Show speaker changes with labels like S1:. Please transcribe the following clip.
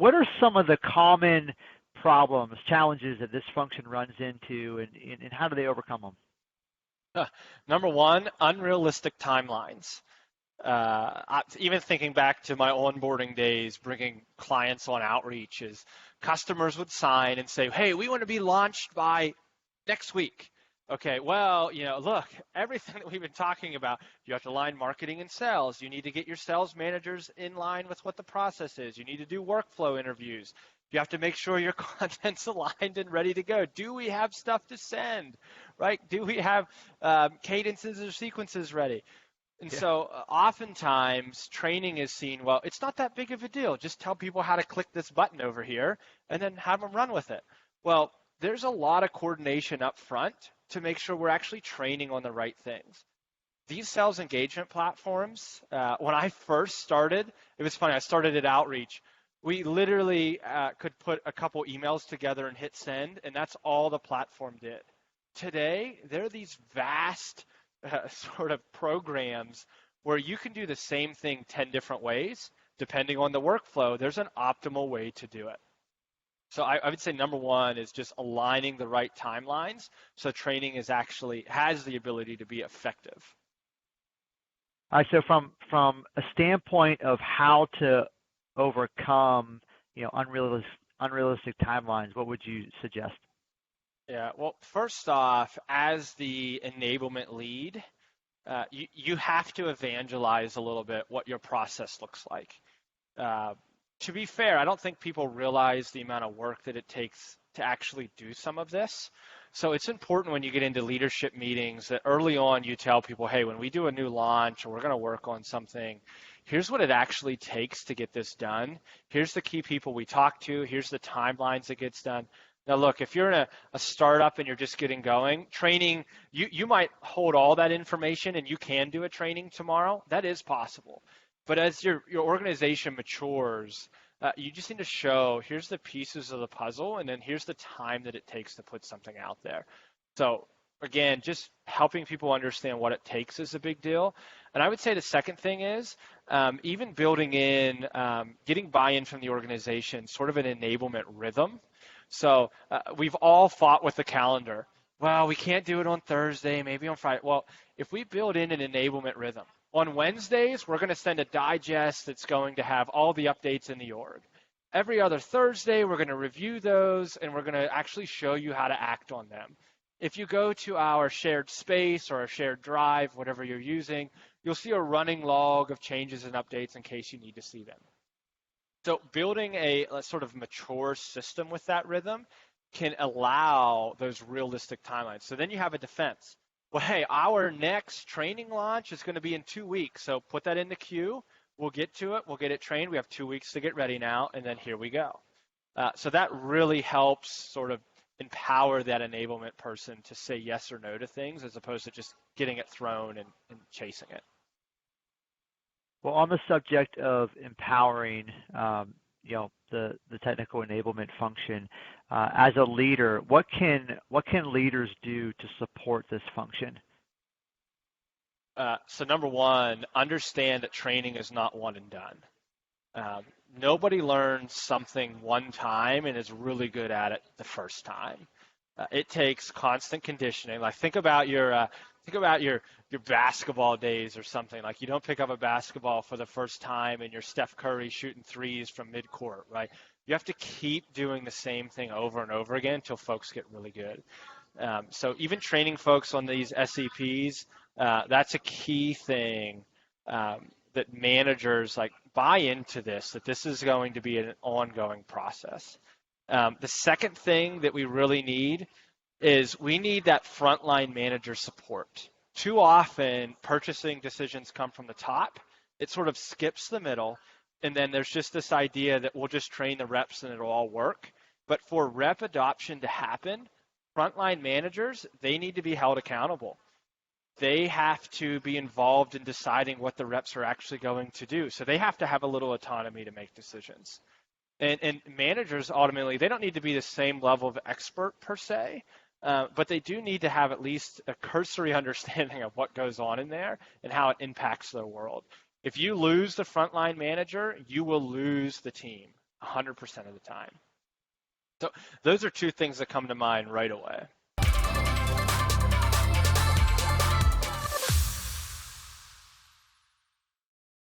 S1: what are some of the common problems, challenges that this function runs into, and how do they overcome them?
S2: Number one, unrealistic timelines. Even thinking back to my onboarding days, bringing clients on outreaches, customers would sign and say, hey, we want to be launched by next week. Okay, well, look, everything that we've been talking about, you have to align marketing and sales. You need to get your sales managers in line with what the process is. You need to do workflow interviews. You have to make sure your content's aligned and ready to go. Do we have stuff to send, right? Do we have cadences or sequences ready? And so oftentimes training is seen, well, it's not that big of a deal. Just tell people how to click this button over here and then have them run with it. Well, there's a lot of coordination up front to make sure we're actually training on the right things. These sales engagement platforms, when I first started, it was funny, I started at Outreach. We literally could put a couple emails together and hit send, and that's all the platform did. Today, there are these vast sort of programs where you can do the same thing 10 different ways. Depending on the workflow, there's an optimal way to do it. So I would say number one is just aligning the right timelines so training has the ability to be effective.
S1: All right, so from a standpoint of how to overcome unrealistic timelines, what would you suggest?
S2: Yeah, well, first off, as the enablement lead, you have to evangelize a little bit what your process looks like. To be fair, I don't think people realize the amount of work that it takes to actually do some of this. So it's important when you get into leadership meetings that early on you tell people, hey, when we do a new launch or we're going to work on something, here's what it actually takes to get this done. Here's the key people we talk to. Here's the timelines it gets done. Now, look, if you're in a startup and you're just getting going, training, you might hold all that information and you can do a training tomorrow. That is possible. But as your organization matures, you just need to show, here's the pieces of the puzzle, and then here's the time that it takes to put something out there. So again, just helping people understand what it takes is a big deal. And I would say the second thing is even building in, getting buy-in from the organization, sort of an enablement rhythm. So we've all fought with the calendar. Well, we can't do it on Thursday, maybe on Friday. Well, if we build in an enablement rhythm, on Wednesdays, we're going to send a digest that's going to have all the updates in the org. Every other Thursday, we're going to review those, and we're going to actually show you how to act on them. If you go to our shared space or our shared drive, whatever you're using, you'll see a running log of changes and updates in case you need to see them. So building a sort of mature system with that rhythm can allow those realistic timelines. So then you have a defense. Well, hey, our next training launch is going to be in 2 weeks, so put that in the queue. We'll get to it. We'll get it trained. We have 2 weeks to get ready now, and then here we go. So that really helps sort of empower that enablement person to say yes or no to things as opposed to just getting it thrown and chasing it.
S1: Well, on the subject of empowering, the technical enablement function, as a leader, what can leaders do to support this function?
S2: So number one, understand that training is not one and done. Nobody learns something one time and is really good at it the first time. It takes constant conditioning. Like think about your basketball days or something. Like you don't pick up a basketball for the first time and you're Steph Curry shooting threes from midcourt, right? You have to keep doing the same thing over and over again until folks get really good. So even training folks on these SEPs, that's a key thing that managers buy into this, that this is going to be an ongoing process. The second thing that we really need is we need that frontline manager support. Too often, purchasing decisions come from the top. It sort of skips the middle, and then there's just this idea that we'll just train the reps and it'll all work. But for rep adoption to happen, frontline managers, they need to be held accountable. They have to be involved in deciding what the reps are actually going to do. So they have to have a little autonomy to make decisions. And managers, ultimately, they don't need to be the same level of expert per se, but they do need to have at least a cursory understanding of what goes on in there and how it impacts their world. If you lose the frontline manager, you will lose the team. 100% of the time. So those are two things that come to mind right away.